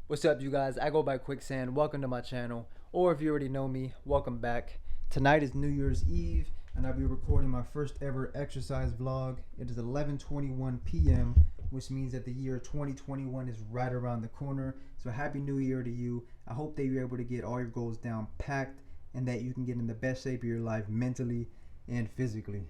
What's up, you guys? I go by Quicksand. Welcome to my channel. Or if you already know me, welcome back. Tonight is New Year's Eve, and I'll be recording my first ever exercise vlog. It is 11:21 p.m., which means that the year 2021 is right around the corner. So happy New Year to you. I hope that you're able to get all your goals down packed and that you can get in the best shape of your life mentally and physically.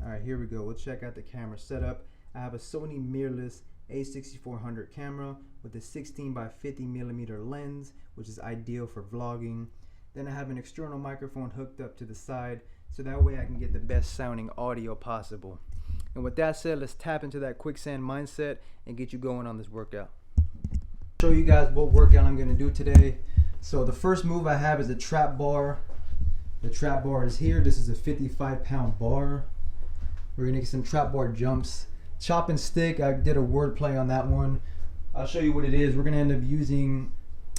All right, here we go. We'll check out the camera setup. I have a Sony mirrorless A6400 camera with a 16 by 50 millimeter lens, which is ideal for vlogging. Then I have an external microphone hooked up to the side, so that way I can get the best sounding audio possible. And with that said, let's tap into that quicksand mindset and get you going on this workout. Show you guys what workout I'm going to do today. So the first move I have is a trap bar. The trap bar is here. This is a 55-pound bar. We're going to get some trap bar jumps. Chop and stick, I did a word play on that one. I'll show you what it is. We're going to end up using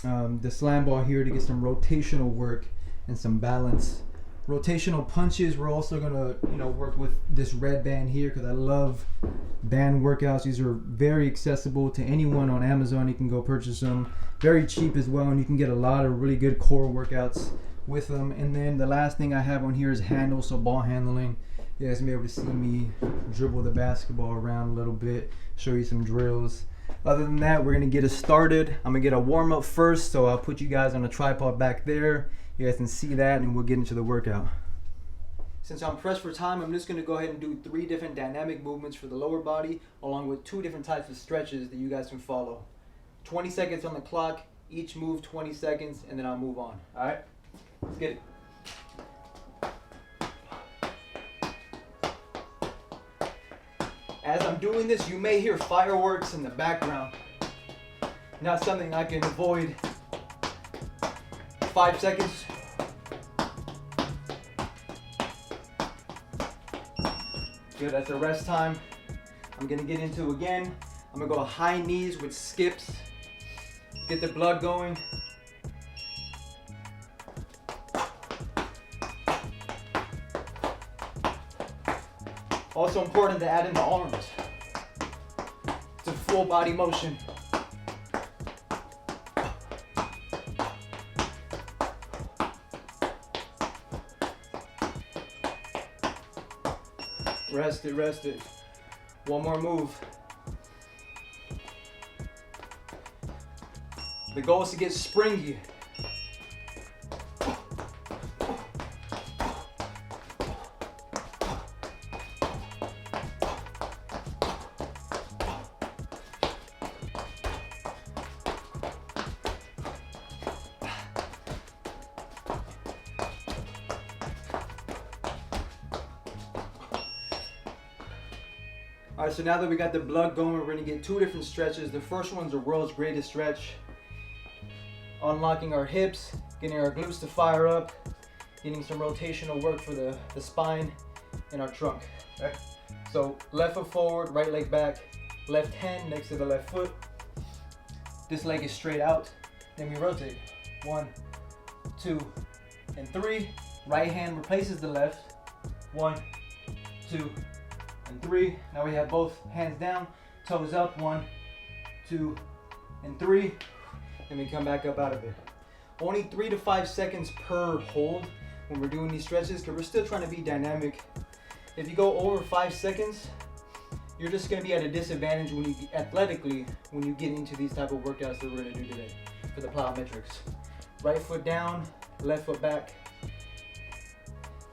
the slam ball here to get some rotational work and some balance. Rotational punches, we're also going to work with this red band here because I love band workouts. These are very accessible to anyone on Amazon. You can go purchase them. Very cheap as well, and you can get a lot of really good core workouts with them. And then the last thing I have on here is handles, so ball handling. You guys can be able to see me dribble the basketball around a little bit, show you some drills. Other than that, we're going to get us started. I'm going to get a warm-up first, so I'll put you guys on a tripod back there. You guys can see that, and we'll get into the workout. Since I'm pressed for time, I'm just going to go ahead and do 3 different dynamic movements for the lower body, along with 2 different types of stretches that you guys can follow. 20 seconds on the clock, each move 20 seconds, and then I'll move on. All right? Let's get it. As I'm doing this, you may hear fireworks in the background. Not something I can avoid. 5 seconds. Good, that's a rest time. I'm gonna get into again. I'm gonna go high knees with skips. Get the blood going. Also important to add in the arms. It's a full body motion. Rest it, rest it. One more move. The goal is to get springy. All right, so now that we got the blood going, we're gonna get 2 different stretches. The first one's the world's greatest stretch. Unlocking our hips, getting our glutes to fire up, getting some rotational work for the spine and our trunk. Okay? So left foot forward, right leg back, left hand next to the left foot. This leg is straight out. Then we rotate. 1, 2, and 3. Right hand replaces the left. 1, 2, and 3. Now we have both hands down, toes up. 1, 2, and 3. And we come back up out of it. Only 3 to 5 seconds per hold when we're doing these stretches because we're still trying to be dynamic. If you go over 5 seconds, you're just going to be at a disadvantage when you athletically when you get into these type of workouts that we're going to do today for the plyometrics. Right foot down, left foot back.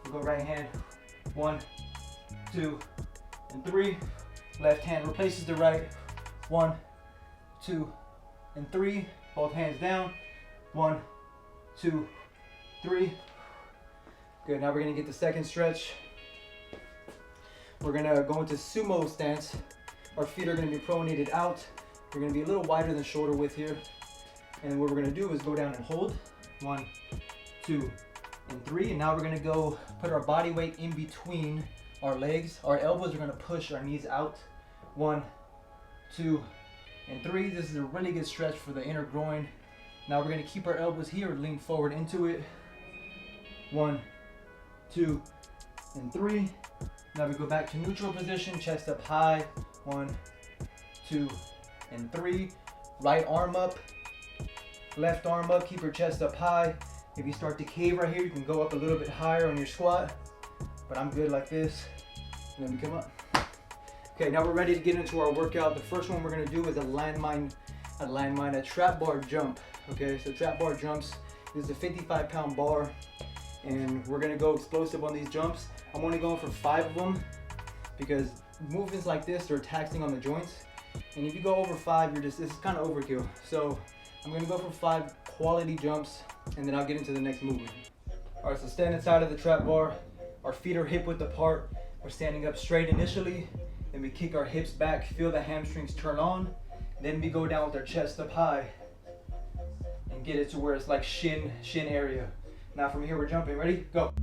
We go right hand. 1, 2, and 3. Left hand replaces the right. 1, 2, and 3. Both hands down. 1, 2, 3. Good. Now we're gonna get the second stretch. We're gonna go into sumo stance. Our feet are gonna be pronated out. We're gonna be a little wider than shoulder width here. And what we're gonna do is go down and hold. 1, 2, and 3. And now we're gonna go put our body weight in between our legs. Our elbows are gonna push our knees out. 1, 2, and 3. This is a really good stretch for the inner groin. Now we're gonna keep our elbows here, lean forward into it. 1, 2, and 3. Now we go back to neutral position, chest up high. 1, 2, and 3. Right arm up. Left arm up, keep your chest up high. If you start to cave right here, you can go up a little bit higher on your squat, but I'm good like this. And then we come up. Okay, now we're ready to get into our workout. The first one we're gonna do is a trap bar jump. Okay, so trap bar jumps. This is a 55-pound bar, and we're gonna go explosive on these jumps. I'm only going for 5 of them because movements like this are taxing on the joints. And if you go over 5, this is kind of overkill. So I'm gonna go for 5 quality jumps, and then I'll get into the next movement. All right, so stand inside of the trap bar. Our feet are hip width apart. We're standing up straight initially, then we kick our hips back, feel the hamstrings turn on. Then we go down with our chest up high and get it to where it's like shin area. Now from here we're jumping. Ready? Go.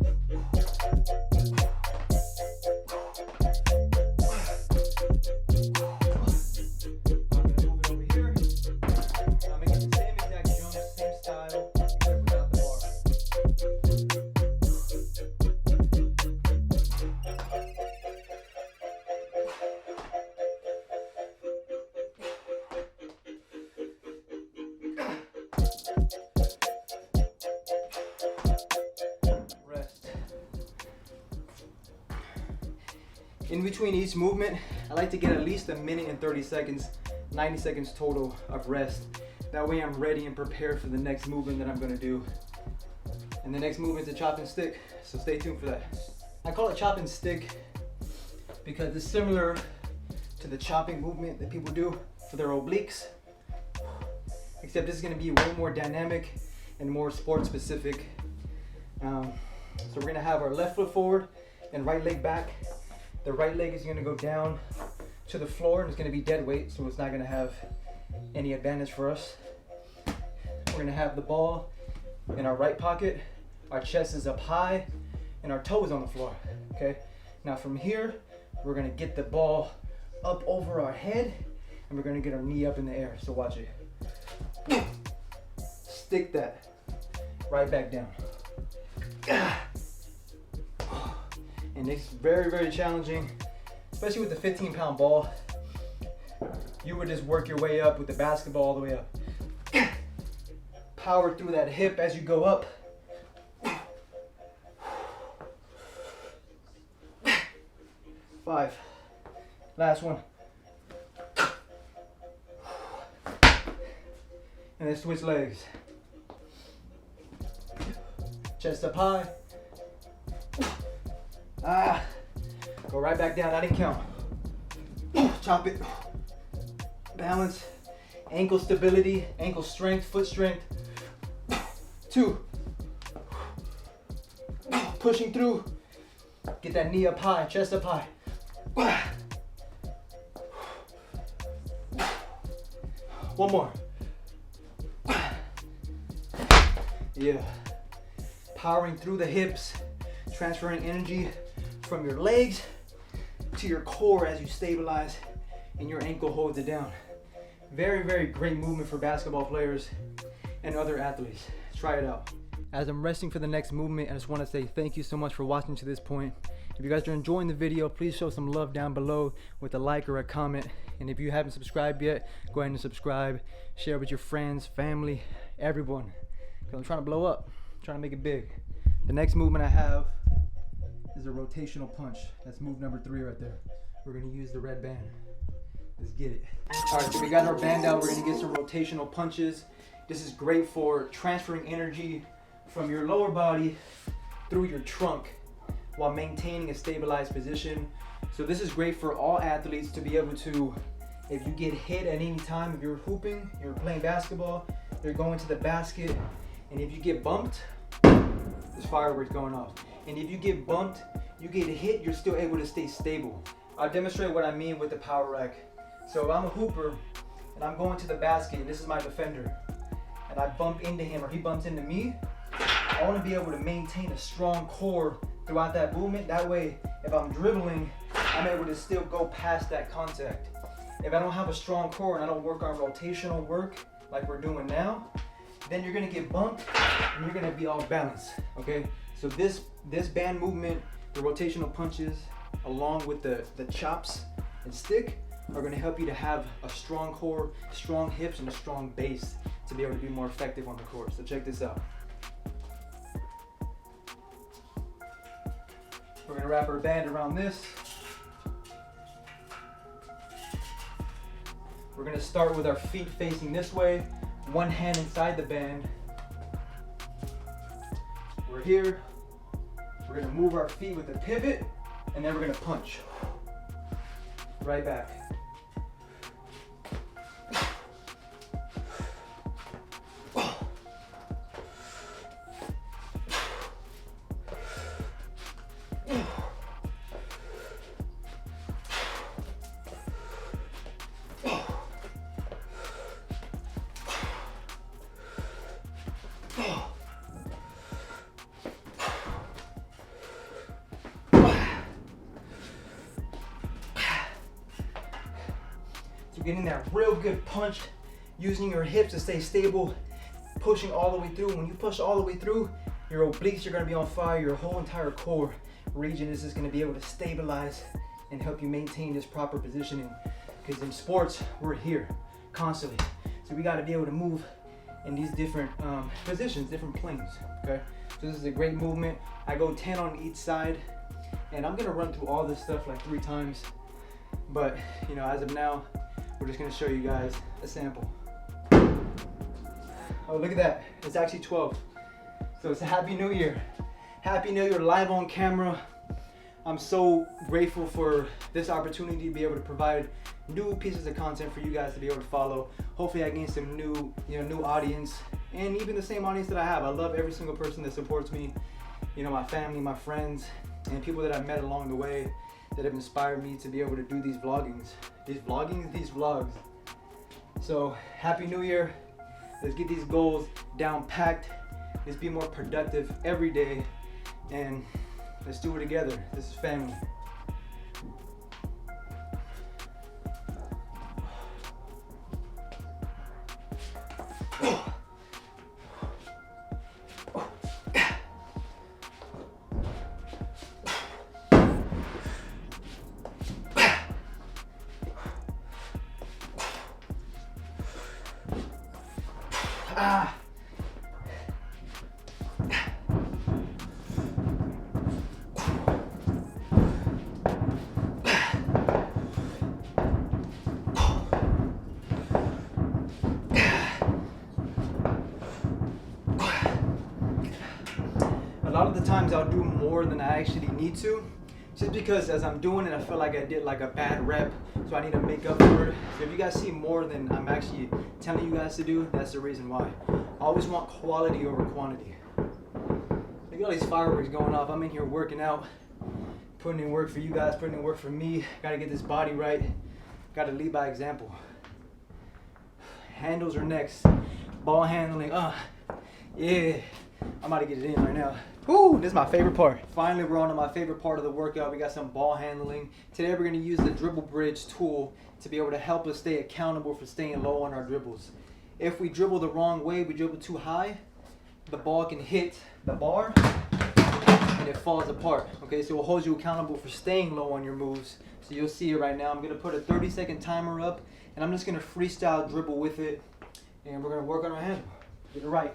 In between each movement, I like to get at least 1 minute and 30 seconds, 90 seconds total of rest. That way I'm ready and prepared for the next movement that I'm gonna do. And the next movement is a chop and stick, so stay tuned for that. I call it chop and stick because it's similar to the chopping movement that people do for their obliques, except this is gonna be way more dynamic and more sport specific. So we're gonna have our left foot forward and right leg back. The right leg is gonna go down to the floor and it's gonna be dead weight, so it's not gonna have any advantage for us. We're gonna have the ball in our right pocket, our chest is up high, and our toe is on the floor, okay? Now from here, we're gonna get the ball up over our head, and we're gonna get our knee up in the air, so watch it. Stick that right back down. And it's very, very challenging, especially with the 15-pound ball. You would just work your way up with the basketball all the way up. Power through that hip as you go up. 5. Last one. And then switch legs. Chest up high. Go right back down. I didn't count. Chop it. Balance. Ankle stability. Ankle strength. Foot strength. 2. Pushing through. Get that knee up high. Chest up high. One more. Yeah. Powering through the hips. Transferring energy from your legs to your core as you stabilize and your ankle holds it down. Very, very great movement for basketball players and other athletes. Try it out. As I'm resting for the next movement, I just want to say thank you so much for watching to this point. If you guys are enjoying the video, please show some love down below with a like or a comment. And if you haven't subscribed yet, go ahead and subscribe. Share with your friends, family, everyone. Because I'm trying to blow up, I'm trying to make it big. The next movement I have is a rotational punch. That's move number 3 right there. We're gonna use the red band. Let's get it. All right, so we got our band out. We're gonna get some rotational punches. This is great for transferring energy from your lower body through your trunk while maintaining a stabilized position. So this is great for all athletes to be able to, if you get hit at any time, if you're hooping, you're playing basketball, you're going to the basket, and if you get bumped, there's fireworks going off. And if you get bumped, you get hit, you're still able to stay stable. I'll demonstrate what I mean with the power rack. So if I'm a hooper and I'm going to the basket, and this is my defender, and I bump into him or he bumps into me, I want to be able to maintain a strong core throughout that movement. That way, if I'm dribbling, I'm able to still go past that contact. If I don't have a strong core and I don't work on rotational work like we're doing now, then you're gonna get bumped and you're gonna be off balance, okay? So this band movement, the rotational punches, along with the chops and stick, are gonna help you to have a strong core, strong hips, and a strong base to be able to be more effective on the court. So check this out. We're gonna wrap our band around this. We're gonna start with our feet facing this way, one hand inside the band. We're here. We're gonna move our feet with a pivot, and then we're gonna punch. Right back. Getting that real good punch, using your hips to stay stable, pushing all the way through. When you push all the way through, your obliques are gonna be on fire, your whole entire core region is just gonna be able to stabilize and help you maintain this proper positioning. Because in sports, we're here constantly. So we gotta be able to move in these different positions, different planes, okay? So this is a great movement. I go 10 on each side, and I'm gonna run through all this stuff like 3 times. But, you know, as of now, we're just gonna show you guys a sample. Oh, look at that. It's actually 12. So it's a Happy New Year. Happy New Year live on camera. I'm so grateful for this opportunity to be able to provide new pieces of content for you guys to be able to follow. Hopefully I gain some new audience, and even the same audience that I have. I love every single person that supports me. You know, my family, my friends, and people that I've met along the way that have inspired me to be able to do these vlogs. So Happy New Year. Let's get these goals down packed. Let's be more productive every day, and let's do it together. This is family. A lot of the times I'll do more than I actually need to, just because as I'm doing it, I feel like I did like a bad rep, so I need to make up for it. So if you guys see more than I'm actually telling you guys to do, that's the reason why. I always want quality over quantity. Look at all these fireworks going off. I'm in here working out, putting in work for you guys, putting in work for me. Gotta get this body right. Gotta lead by example. Handles are next. Ball handling, yeah. I'm about to get it in right now. Woo, this is my favorite part. Finally, we're on to my favorite part of the workout. We got some ball handling. Today, we're gonna use the dribble bridge tool to be able to help us stay accountable for staying low on our dribbles. If we dribble the wrong way, we dribble too high, the ball can hit the bar and it falls apart. Okay, so it will hold you accountable for staying low on your moves. So you'll see it right now. I'm gonna put a 30-second timer up, and I'm just gonna freestyle dribble with it, and we're gonna work on our handle. Get it right.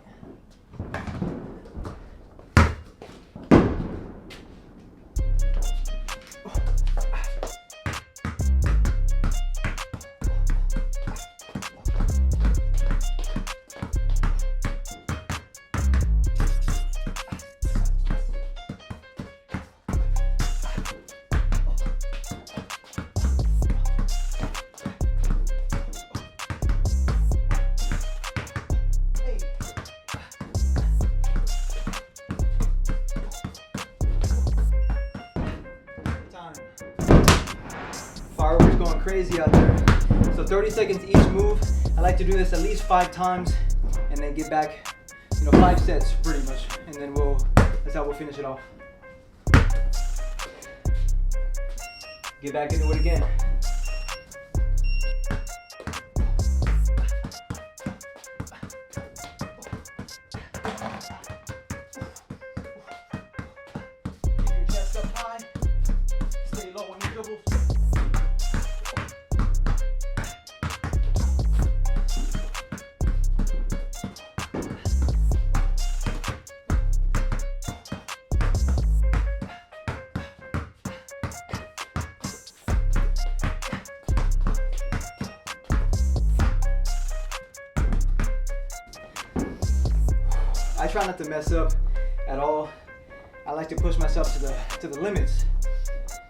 Fireworks going crazy out there. So 30 seconds each move. I like to do this at least 5 times and then get back, 5 sets pretty much. And then that's how we'll finish it off. Get back into it again. Keep your chest up high. Stay low on your dribbles. I try not to mess up at all. I like to push myself to the limits.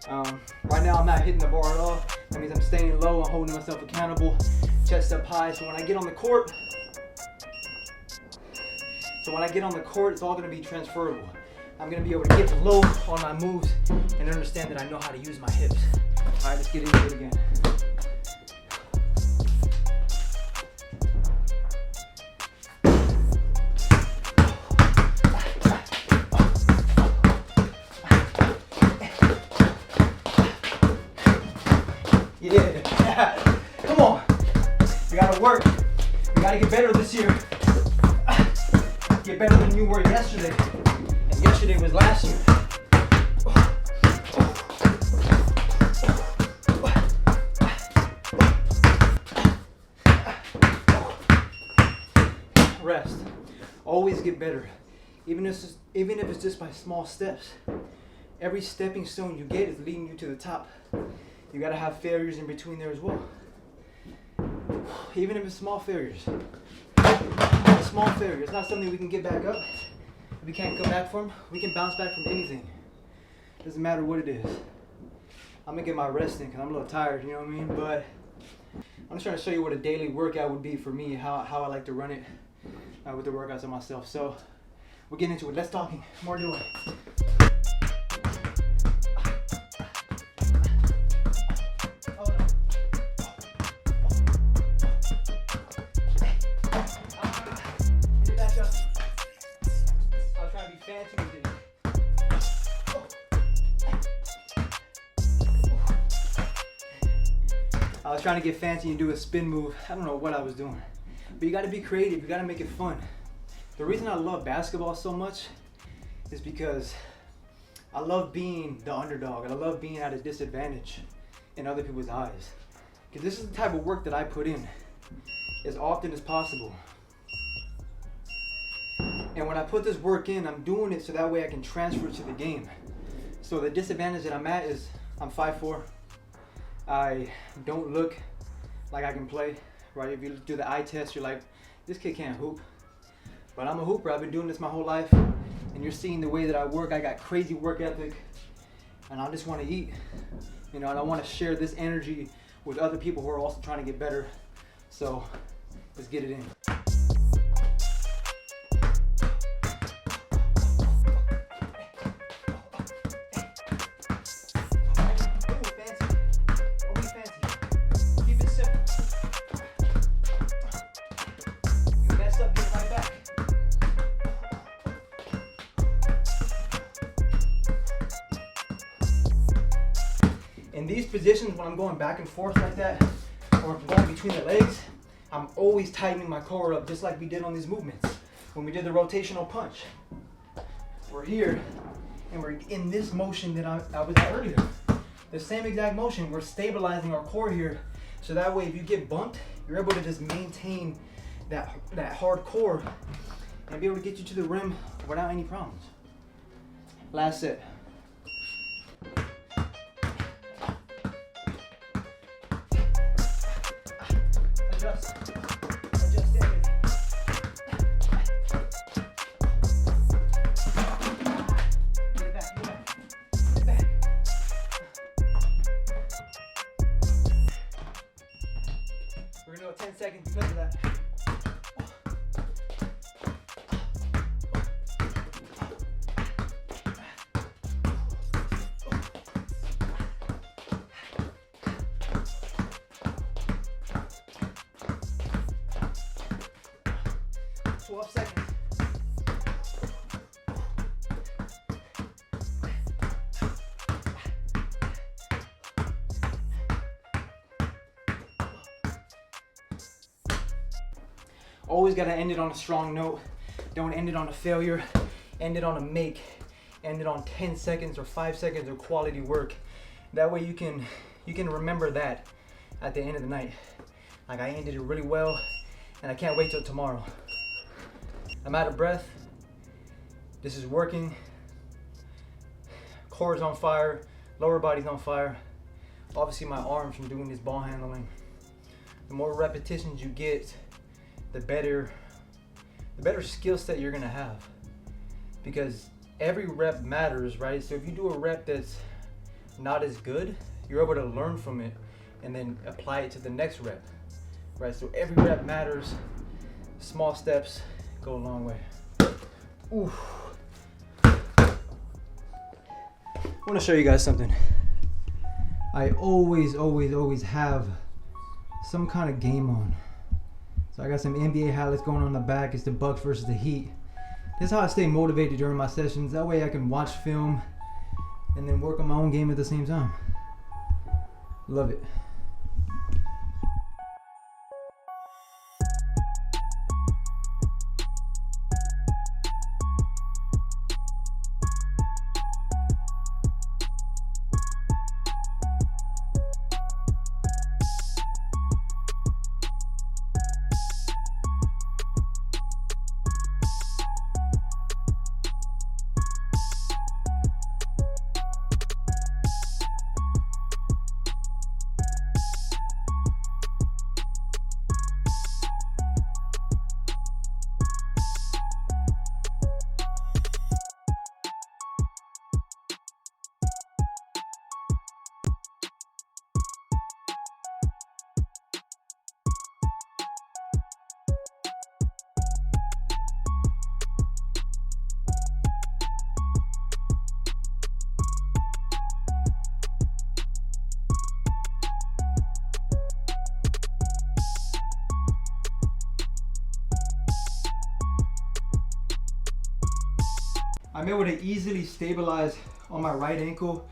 Right now I'm not hitting the bar at all. That means I'm staying low, I'm holding myself accountable, chest up high. So when I get on the court, it's all gonna be transferable. I'm gonna be able to get low on my moves and understand that I know how to use my hips. All right, let's get into it again. You did. Come on. You gotta work. You gotta get better this year. Get better than you were yesterday. And yesterday was last year. Rest. Always get better. Even if it's just by small steps. Every stepping stone you get is leading you to the top. You gotta have failures in between there as well. Even if it's small failures. A small failure, it's not something we can get back up. If we can't come back from, we can bounce back from anything. Doesn't matter what it is. I'm gonna get my rest in because I'm a little tired, you know what I mean? But I'm just trying to show you what a daily workout would be for me, how I like to run it with the workouts on myself. So we'll get into it. Less talking, more doing. I was trying to get fancy and do a spin move. I don't know what I was doing. But you gotta be creative, you gotta make it fun. The reason I love basketball so much is because I love being the underdog and I love being at a disadvantage in other people's eyes. Because this is the type of work that I put in as often as possible. And when I put this work in, I'm doing it so that way I can transfer it to the game. So the disadvantage that I'm at is I'm 5'4". I don't look like I can play, right? If you do the eye test, you're like, this kid can't hoop. But I'm a hooper, I've been doing this my whole life. And you're seeing the way that I work, I got crazy work ethic. And I just want to eat, you know, and I want to share this energy with other people who are also trying to get better. So let's get it in. In these positions, when I'm going back and forth like that, or going between the legs, I'm always tightening my core up, just like we did on these movements. When we did the rotational punch. We're here, and we're in this motion that I was at earlier. The same exact motion, we're stabilizing our core here, so that way if you get bumped, you're able to just maintain that hard core and be able to get you to the rim without any problems. Last set. Adjust everything. Get it back, get it back. We're gonna go 10 seconds because of that. Seconds. Always got to end it on a strong note. Don't end it on a failure. End it on a make. End it on 10 seconds or 5 seconds of quality work. That way you can remember that at the end of the night. Like, I ended it really well and I can't wait till tomorrow. I'm out of breath. This is working. Core's on fire. Lower body's on fire. Obviously my arms from doing this ball handling. The more repetitions you get, the better the better skill set you're gonna have. Because every rep matters, right? So if you do a rep that's not as good, you're able to learn from it and then apply it to the next rep, right? So every rep matters. Small steps go a long way. Ooh. I want to show you guys something. I always have some kind of game on. So I got some NBA highlights going on in the back. It's the Bucks versus the Heat. This is how I stay motivated during my sessions. That way I can watch film and then work on my own game at the same time. Love it. I'm able to easily stabilize on my right ankle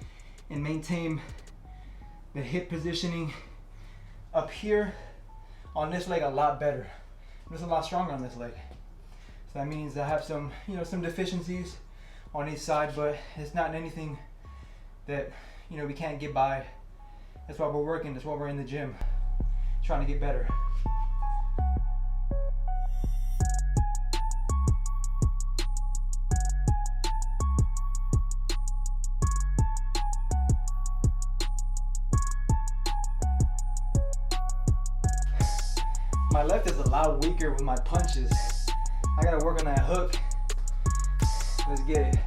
and maintain the hip positioning up here on this leg a lot better. I'm just a lot stronger on this leg. So that means I have some, some deficiencies on each side, but it's not anything that, we can't get by. That's why we're working. That's why we're in the gym, trying to get better. My left is a lot weaker with my punches. I gotta work on that hook. Let's get it.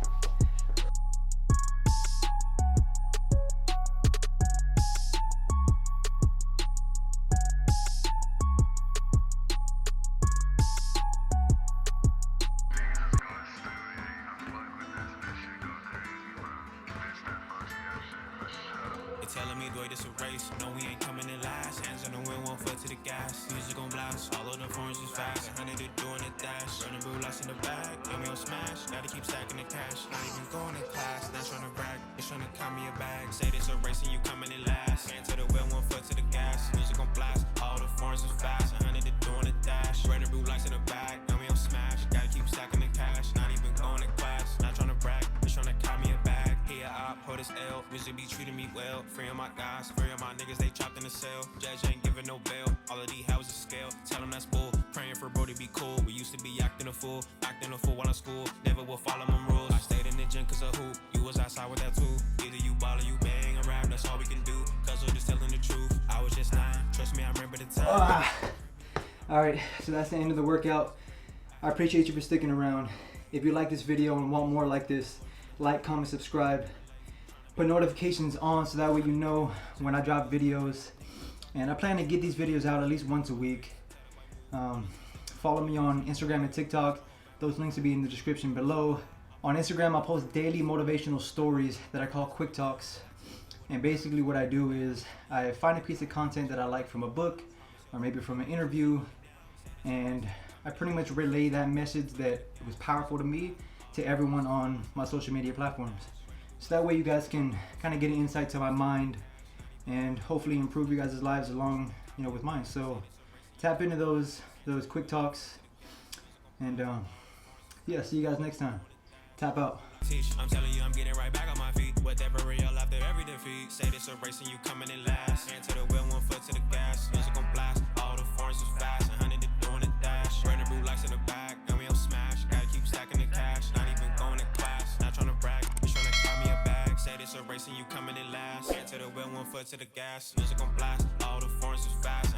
Telling me, Dwae, this a race. No, we ain't coming in last. Hands on the wheel, 1 foot to the gas. Music gon' blast. All of the forms is fast. 100 to doing a dash. Running blue lights in the back. Then we on smash. Gotta keep stacking the cash. Not even going to class. Not trying to brag. Just trying to count me a bag. Say this a race and you coming in last. Hands to the wheel, 1 foot to the gas. Music gon' blast. All the forms is fast. 100 to doing a dash. Running blue lights in the back. Then we on smash. Gotta keep stacking the cash. Not even going to class. Not trying to brag. Just trying to count me a bag. Here I hold this L. Music be treating me well. Free on my guys, free on my niggas, they chopped in the cell. Judge ain't giving no bail, all of these houses scale. Tell them that's bull, praying for bro to be cool. We used to be acting a fool while in school. Never will follow them rules. I stayed in the gym cause of hoop, you was outside with that tool. Either you ball or you bang a rap, that's all we can do. Cause we're just telling the truth, I was just 9, trust me I remember the time. Alright, so that's the end of the workout. I appreciate you for sticking around. If you like this video and want more like this, like, comment, subscribe. Put notifications on so that way you know when I drop videos. And I plan to get these videos out at least once a week. Follow me on Instagram and TikTok. Those links will be in the description below. On Instagram, I post daily motivational stories that I call quick talks. And basically what I do is I find a piece of content that I like from a book or maybe from an interview, and I pretty much relay that message that was powerful to me to everyone on my social media platforms. So that way you guys can kind of get an insight to my mind and hopefully improve you guys' lives along, with mine. So tap into those quick talks, and yeah, see you guys next time. Tap out. I'm telling you, I'm getting right back on my feet. Whatever real after every defeat. Say this a race and you coming in last. Hand to the wheel, 1 foot to the gas. Music gon' blast. All the forms is fast. 100 to doing a dash. Running blue lights in the back. And we on smash. Gotta keep stacking the cash. Not even going to class. Not trying to brag. Just trying to call me a bag. Say this a race and you coming in last. Hand to the wheel, 1 foot to the gas. Music gon' blast. All the forms is fast.